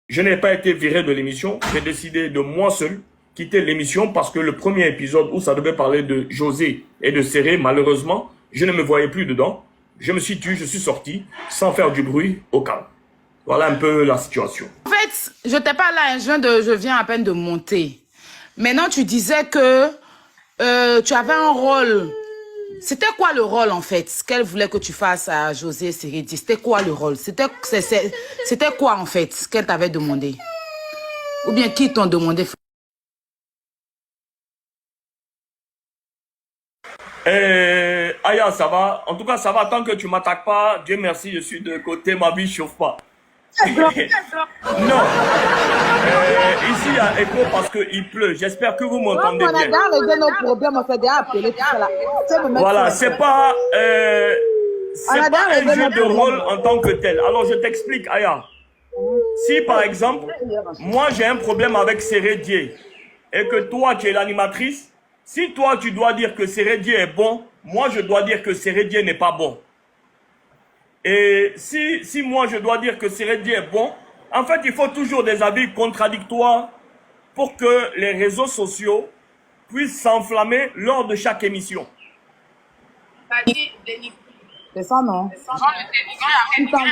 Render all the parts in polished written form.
je n'ai pas été viré de l'émission. J'ai décidé de moi seul quitter l'émission parce que le premier épisode où ça devait parler de José et de Serré, malheureusement, je ne me voyais plus dedans. Je me suis tué, je suis sorti sans faire du bruit au calme. Voilà un peu la situation. En fait, je t'ai pas là, je viens à peine de monter. Maintenant, tu disais que tu avais un rôle. C'était quoi le rôle, en fait, ce qu'elle voulait que tu fasses à José Seredi? C'était quoi le rôle? C'était quoi, en fait, ce qu'elle t'avait demandé? Ou bien qui t'ont demandé? Aya, ça va? En tout cas, ça va tant que tu m'attaques pas. Dieu merci, je suis de côté, ma vie chauffe pas. Non. Ici, il y a écho parce qu'il pleut. J'espère que vous m'entendez bien. On a déjà réglé nos problèmes, on s'est déjà appelé. Voilà, c'est pas un jeu de rôle en tant que tel. Alors, je t'explique, Aya. Si, par exemple, moi, j'ai un problème avec Sérédier et que toi, tu es l'animatrice, si toi, tu dois dire que Sérédier est bon, moi, je dois dire que Sérédier n'est pas bon. Et si moi, je dois dire que Sérédier est bon, en fait, il faut toujours des avis contradictoires pour que les réseaux sociaux puissent s'enflammer lors de chaque émission. C'est ça, non? Tout le temps,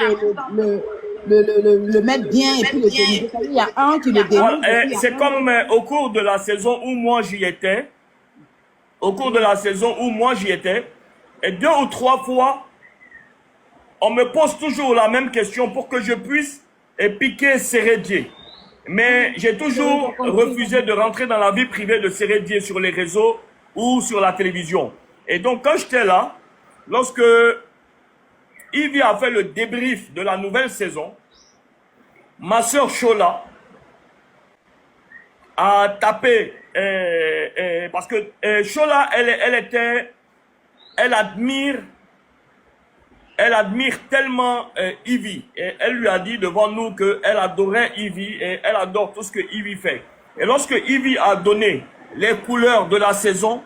le mettre bien et puis le dénigrer. Il y a un qui le dénigre. C'est comme au cours de la saison où moi j'y étais. Au cours de la saison où moi j'y étais. Et 2 ou 3 fois, on me pose toujours la même question pour que je puisse piquer Sérédier. Mais j'ai toujours refusé de rentrer dans la vie privée de Sérédier sur les réseaux ou sur la télévision. Et donc quand j'étais là, lorsque Yvi a fait le débrief de la nouvelle saison, ma sœur Chola a tapé, parce que Chola, elle admire tellement Yvi. Et elle lui a dit devant nous qu'elle adorait Yvi et elle adore tout ce que Yvi fait. Et lorsque Yvi a donné les couleurs de la saison,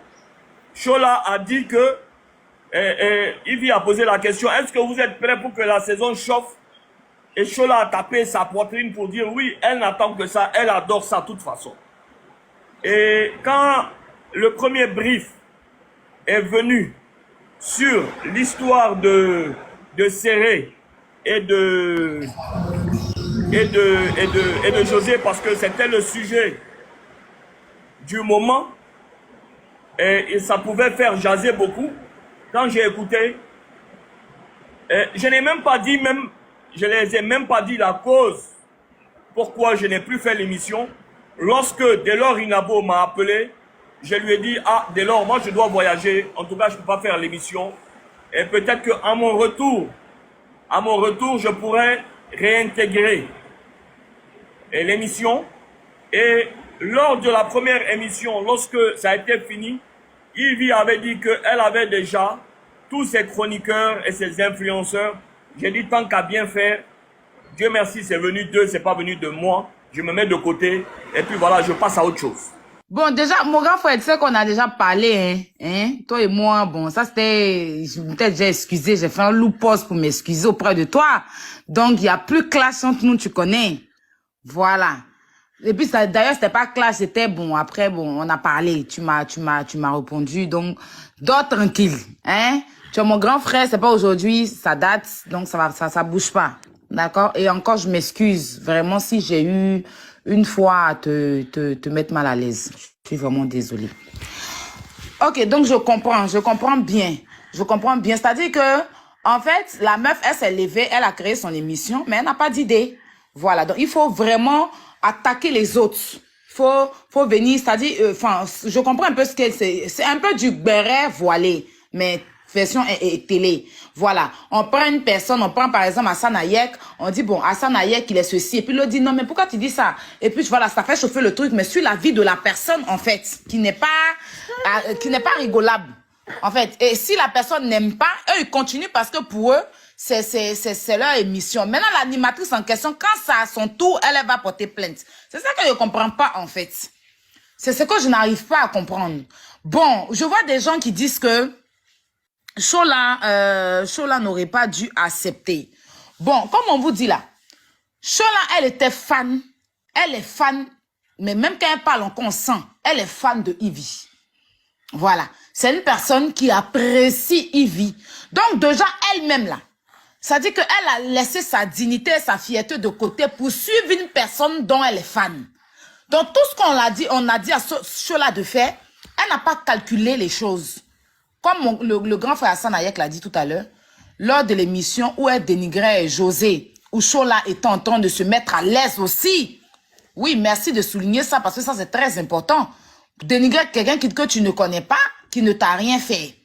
Chola a dit que Yvi a posé la question, est-ce que vous êtes prêts pour que la saison chauffe? Et Chola a tapé sa poitrine pour dire oui, elle n'attend que ça, elle adore ça de toute façon. Et quand le premier brief est venu sur l'histoire de Serré et de José, parce que c'était le sujet du moment, et ça pouvait faire jaser beaucoup. Quand j'ai écouté, je n'ai même pas dit, je les ai même pas dit la cause pourquoi je n'ai plus fait l'émission. Lorsque Delors Inabo m'a appelé, je lui ai dit, ah, Delors, moi je dois voyager, en tout cas je ne peux pas faire l'émission. Et peut-être qu'à mon retour, je pourrais réintégrer l'émission. Et lors de la première émission, lorsque ça a été fini, Yvi avait dit qu'elle avait déjà tous ses chroniqueurs et ses influenceurs. J'ai dit tant qu'à bien faire, Dieu merci, c'est venu d'eux, c'est pas venu de moi. Je me mets de côté et puis voilà, je passe à autre chose. Bon, déjà, mon grand frère, tu sais qu'on a déjà parlé, hein, toi et moi, bon, ça c'était, peut-être j'ai excusé, j'ai fait un loupos pour m'excuser auprès de toi. Donc, il y a plus clash entre nous, tu connais. Voilà. Et puis, d'ailleurs, c'était pas clash, c'était bon, après, bon, on a parlé, tu m'as répondu, donc, dors tranquille, hein. Tu es mon grand frère, c'est pas aujourd'hui, ça date, donc ça bouge pas. D'accord? Et encore, je m'excuse, vraiment, si j'ai eu une fois à te mettre mal à l'aise. Je suis vraiment désolée. Ok, donc je comprends bien. C'est-à-dire que, en fait, la meuf, elle s'est levée, elle a créé son émission, mais elle n'a pas d'idée. Voilà, donc il faut vraiment attaquer les autres. Faut venir, c'est-à-dire, enfin, je comprends un peu ce qu'elle c'est un peu du béret voilé, mais version télé. Voilà. On prend une personne, on prend par exemple Hassan Hayek, on dit bon, Hassan Hayek, il est ceci, et puis l'autre dit non, mais pourquoi tu dis ça? Et puis voilà, ça fait chauffer le truc, mais sur la vie de la personne, en fait, qui n'est pas rigolable. En fait, et si la personne n'aime pas, eux, ils continuent parce que pour eux, c'est leur émission. Maintenant, l'animatrice en question, quand ça a son tour, elle va porter plainte. C'est ça que je comprends pas, en fait. C'est ce que je n'arrive pas à comprendre. Bon, je vois des gens qui disent que Chola n'aurait pas dû accepter. Bon, comme on vous dit là, Chola, elle était fan. Elle est fan. Mais même quand elle parle en consent, elle est fan de Ivy. Voilà. C'est une personne qui apprécie Ivy. Donc, déjà, elle-même, là, ça dit qu'elle a laissé sa dignité et sa fierté de côté pour suivre une personne dont elle est fan. Donc, tout ce qu'on a dit à Chola de faire, elle n'a pas calculé les choses. Comme le grand frère Hassan Ayek l'a dit tout à l'heure, lors de l'émission où elle dénigrait José, où Chola était en train de se mettre à l'aise aussi. Oui, merci de souligner ça parce que ça, c'est très important. Dénigrer quelqu'un que tu ne connais pas, qui ne t'a rien fait.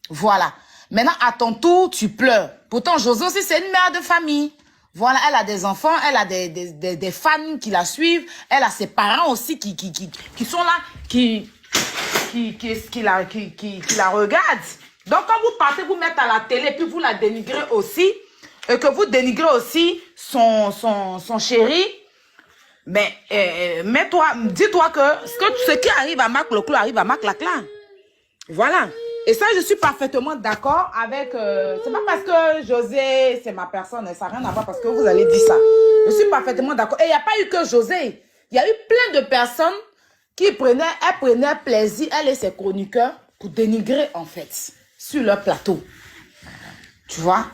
Voilà. Maintenant, à ton tour, tu pleures. Pourtant, José aussi, c'est une mère de famille. Voilà, elle a des enfants, elle a des fans qui la suivent. Elle a ses parents aussi qui sont là, qui la regardent. Donc, quand vous partez vous mettre à la télé, puis vous la dénigrez aussi, et que vous dénigrez aussi son chéri, mais dis-toi que ce qui arrive à Marc Leclos arrive à Marc Laclan. Voilà. Et ça, je suis parfaitement d'accord avec... c'est pas parce que José, c'est ma personne, ça n'a rien à voir parce que vous allez dire ça. Je suis parfaitement d'accord. Et il n'y a pas eu que José. Il y a eu plein de personnes qui prenaient plaisir, elle et ses chroniqueurs, pour dénigrer, en fait, sur leur plateau. Tu vois?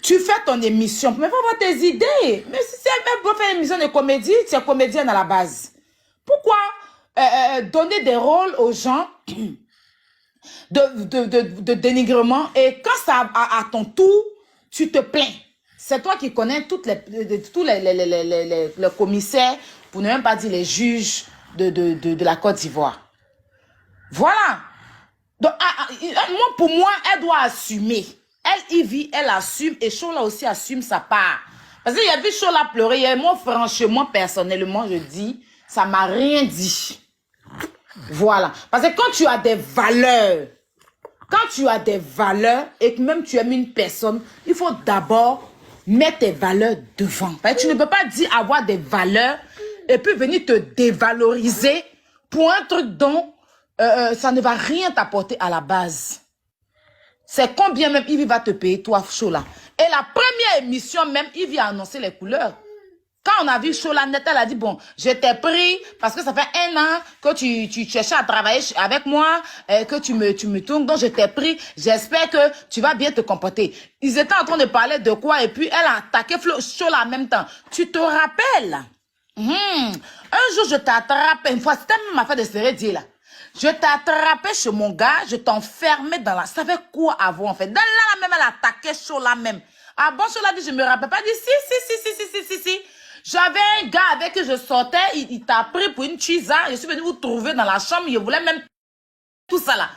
Tu fais ton émission, mais faut avoir tes idées. Mais si c'est même pour faire une émission de comédie, tu es comédienne à la base. Pourquoi donner des rôles aux gens de dénigrement et quand ça à ton tour, tu te plains. C'est toi qui connais tous les commissaires, pour ne même pas dire les juges de la Côte d'Ivoire. Voilà. Donc, pour moi, elle doit assumer. Elle, Ivy, elle assume et Chola aussi assume sa part. Parce qu'il y a vu Chola pleurer hier. Moi, franchement, personnellement, je dis, ça m'a rien dit. Voilà. Parce que quand tu as des valeurs, et que même tu aimes une personne, il faut d'abord mettre tes valeurs devant. Parce que tu ne peux pas dire avoir des valeurs et puis venir te dévaloriser pour un truc dont ça ne va rien t'apporter à la base. C'est combien même Ivy va te payer, toi, Chola. Et la première émission même, Ivy a annoncé les couleurs. Quand on a vu Chola net, elle a dit, bon, je t'ai pris parce que ça fait 1 an que tu cherchais à travailler avec moi, que tu me tournes, donc je t'ai pris. J'espère que tu vas bien te comporter. Ils étaient en train de parler de quoi et puis elle a attaqué Chola en même temps. Tu te rappelles? Un jour, je t'ai attrapé, une fois, c'était même affaire de série là. Je t'ai attrapé chez mon gars, je t'ai enfermé dans la... Ça fait quoi avant en fait? Dans là même, elle a attaqué Chola même. Ah bon, Chola dit, je me rappelle pas. Elle dit, si. J'avais un gars avec qui je sortais, il t'a pris pour une chisa. Je suis venue vous trouver dans la chambre, il voulait même tout ça là.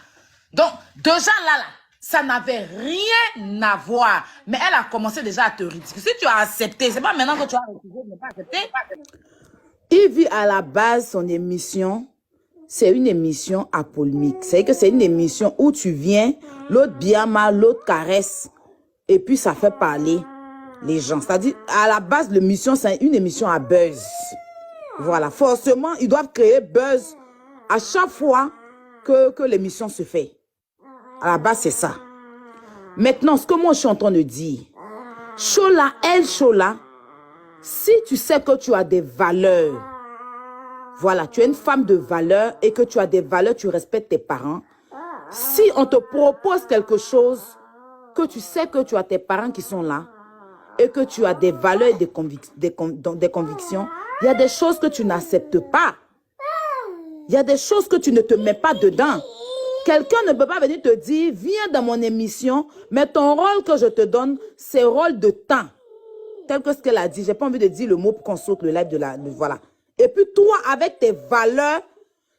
Donc, déjà là, ça n'avait rien à voir. Mais elle a commencé déjà à te ridiculiser. Si tu as accepté, c'est pas maintenant que tu as refusé de ne pas accepter. Ivy, à la base, son émission, c'est une émission apolémique. C'est que c'est une émission où tu viens, l'autre biama, l'autre caresse, et puis ça fait parler les gens. C'est-à-dire, à la base, l'émission, c'est une émission à buzz. Voilà. Forcément, ils doivent créer buzz à chaque fois que l'émission se fait. À la base, c'est ça. Maintenant, ce que moi, je suis en train de dire, Chola, si tu sais que tu as des valeurs, voilà, tu es une femme de valeur et que tu as des valeurs, tu respectes tes parents. Si on te propose quelque chose, que tu sais que tu as tes parents qui sont là et que tu as des valeurs et des convictions, il y a des choses que tu n'acceptes pas. Il y a des choses que tu ne te mets pas dedans. Quelqu'un ne peut pas venir te dire, viens dans mon émission, mais ton rôle que je te donne, c'est rôle de temps. Tel que ce qu'elle a dit, j'ai pas envie de dire le mot pour qu'on saute le live voilà. Et puis toi, avec tes valeurs,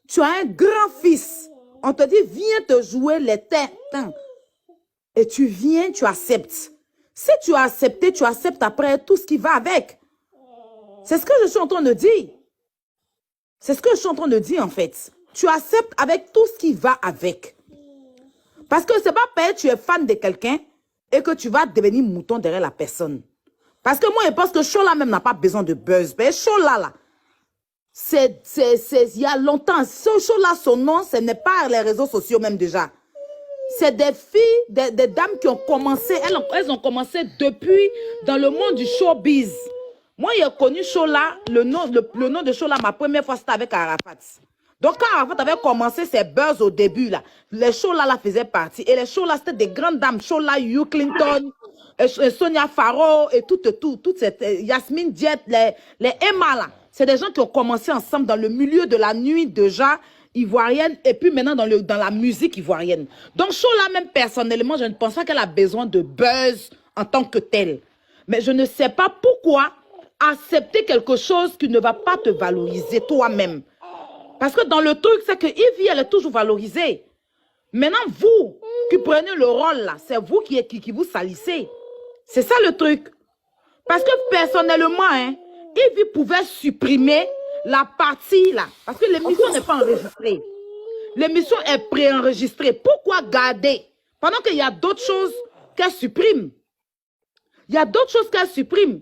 tu as un grand-fils. On te dit, viens te jouer les temps. Et tu viens, tu acceptes. Si tu as accepté, tu acceptes après tout ce qui va avec. C'est ce que je suis en train de dire. C'est ce que je suis en train de dire en fait. Tu acceptes avec tout ce qui va avec. Parce que c'est pas parce que tu es fan de quelqu'un et que tu vas devenir mouton derrière la personne. Parce que moi, je pense que Chola même n'a pas besoin de buzz. Mais Chola là, il y a longtemps, ce Chola, son nom, ce n'est pas les réseaux sociaux même déjà. c'est des filles, des dames qui ont commencé, elles ont commencé depuis dans le monde du showbiz. Moi, j'ai connu Chola, le nom de Chola, ma première fois, c'était avec Arafat. Donc, quand Arafat avait commencé ses buzz au début, là, les Chola là faisaient partie. Et les Chola, c'était des grandes dames. Chola, Hugh Clinton, Sonia Farrow et toute cette Yasmine Diet, les Emma là. C'est des gens qui ont commencé ensemble dans le milieu de la nuit déjà ivoirienne et puis maintenant dans la musique ivoirienne. Donc, Chola, même personnellement, je ne pense pas qu'elle a besoin de buzz en tant que telle. Mais je ne sais pas pourquoi accepter quelque chose qui ne va pas te valoriser toi-même. Parce que dans le truc, c'est que Ivy, elle est toujours valorisée. Maintenant, vous qui prenez le rôle là, c'est vous qui vous salissez. C'est ça le truc. Parce que personnellement, hein, Ivy pouvait supprimer la partie là. Parce que l'émission n'est pas enregistrée. L'émission est préenregistrée. Pourquoi garder? Pendant qu'il y a d'autres choses qu'elle supprime. Il y a d'autres choses qu'elle supprime.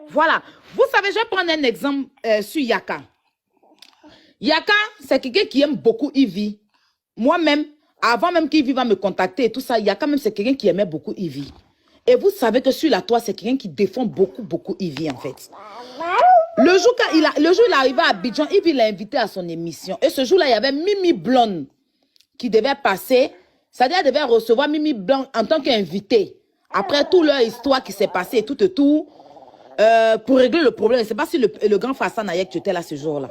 Voilà. Vous savez, je vais prendre un exemple sur Yaka. Yaka, c'est quelqu'un qui aime beaucoup Ivy. Moi-même, avant même qu'Ivy va me contacter et tout ça, Yaka même, c'est quelqu'un qui aimait beaucoup Ivy. Et vous savez que sur la toile, c'est quelqu'un qui défend beaucoup Ivy, en fait. Le jour où il est arrivé à Abidjan, Ivy l'a invité à son émission. Et ce jour-là, il y avait Mimi Blonde qui devait passer. C'est-à-dire, elle devait recevoir Mimi Blonde en tant qu'invité. Après toute leur histoire qui s'est passée et tout, pour régler le problème. Je ne sais pas si le grand Fassan Nayek, tu étais là ce jour-là.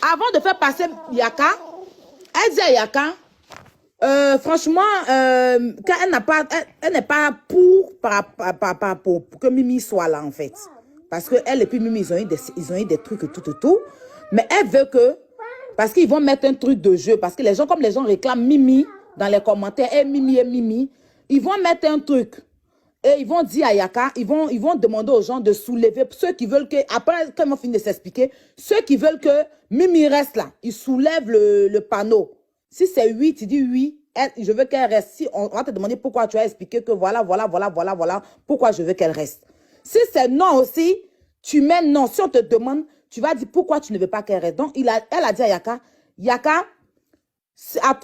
Avant de faire passer Yaka, elle dit à Yaka, franchement, quand elle n'est pas pour que Mimi soit là, en fait. Parce que elle et puis Mimi, ils ont eu des trucs et tout. Mais elle veut que, parce qu'ils vont mettre un truc de jeu, parce que les gens, comme les gens réclament Mimi dans les commentaires, et Mimi, ils vont mettre un truc. Et ils vont dire à Yaka, ils vont demander aux gens de soulever, ceux qui veulent que, après, quand ils vont finir de s'expliquer, ceux qui veulent que Mimi reste là, ils soulèvent le panneau. Si c'est 8, tu dis oui, je veux qu'elle reste. Si on va te demander pourquoi tu as expliqué que voilà, pourquoi je veux qu'elle reste. Si c'est non aussi, tu mets non. Si on te demande, tu vas dire pourquoi tu ne veux pas qu'elle reste. Donc, elle a dit à Yaka,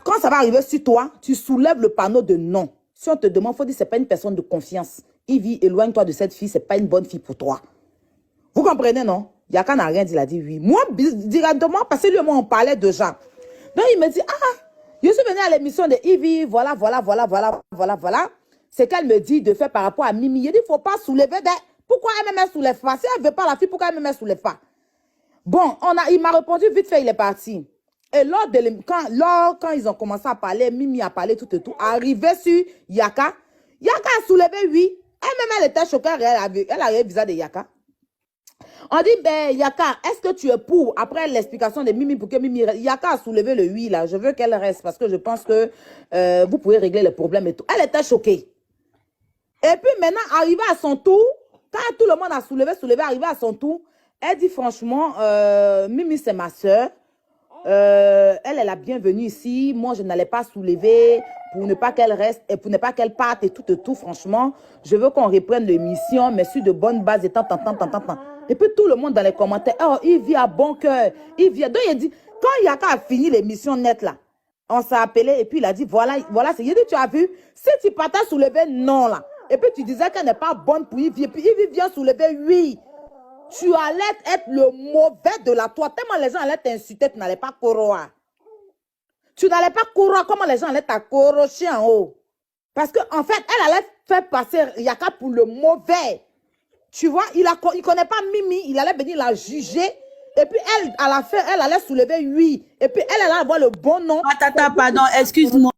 quand ça va arriver sur toi, tu soulèves le panneau de non. Si on te demande, il faut dire que ce n'est pas une personne de confiance. Ivy, éloigne-toi de cette fille, ce n'est pas une bonne fille pour toi. Vous comprenez, non? Yaka n'a rien dit, il a dit oui. Moi, directement, parce que lui et moi, on parlait de gens. Donc, il me dit, je suis venu à l'émission de Ivy, voilà. C'est qu'elle me dit de faire par rapport à Mimi. Il dit, il ne faut pas soulever. Pourquoi elle ne soulève pas? Si elle ne veut pas la fille, pourquoi elle ne soulève pas? Bon, il m'a répondu vite fait, il est parti. Et quand ils ont commencé à parler, Mimi a parlé tout, arrivé sur Yaka a soulevé oui. Elle-même, elle était choquée, elle a eu le visage de Yaka. On dit, ben Yaka, est-ce que tu es pour? Après l'explication de Mimi, pour que Mimi reste, Yaka a soulevé le oui là. Je veux qu'elle reste parce que je pense que vous pouvez régler les problèmes et tout. Elle était choquée. Et puis maintenant, arrivé à son tour, quand tout le monde a soulevé, arrivé à son tour, elle dit franchement, Mimi c'est ma soeur. Elle est la bienvenue ici. Moi, je n'allais pas soulever pour ne pas qu'elle reste et pour ne pas qu'elle parte et tout. Franchement, je veux qu'on reprenne l'émission, mais sur de bonnes bases et tant. Et puis tout le monde dans les commentaires, oh, il vit à bon cœur. Donc, il dit, quand Yaka a fini l'émission nette là, on s'est appelé et puis il a dit, voilà, il dit, tu as vu, si tu partais soulever non là, et puis tu disais qu'elle n'est pas bonne pour Ivy, et puis Ivy vient soulever oui. Tu allais être le mauvais de la toi. Tellement les gens allaient t'insulter, tu n'allais pas courir. Tu n'allais pas courir. Comment les gens allaient t'accrocher en haut? Parce qu'en fait, elle allait faire passer Yaka pour le mauvais. Tu vois, il ne connaît pas Mimi. Il allait venir la juger. Et puis elle, à la fin, elle allait soulever oui. Et puis elle allait avoir le bon nom. Attends, pardon, excuse-moi.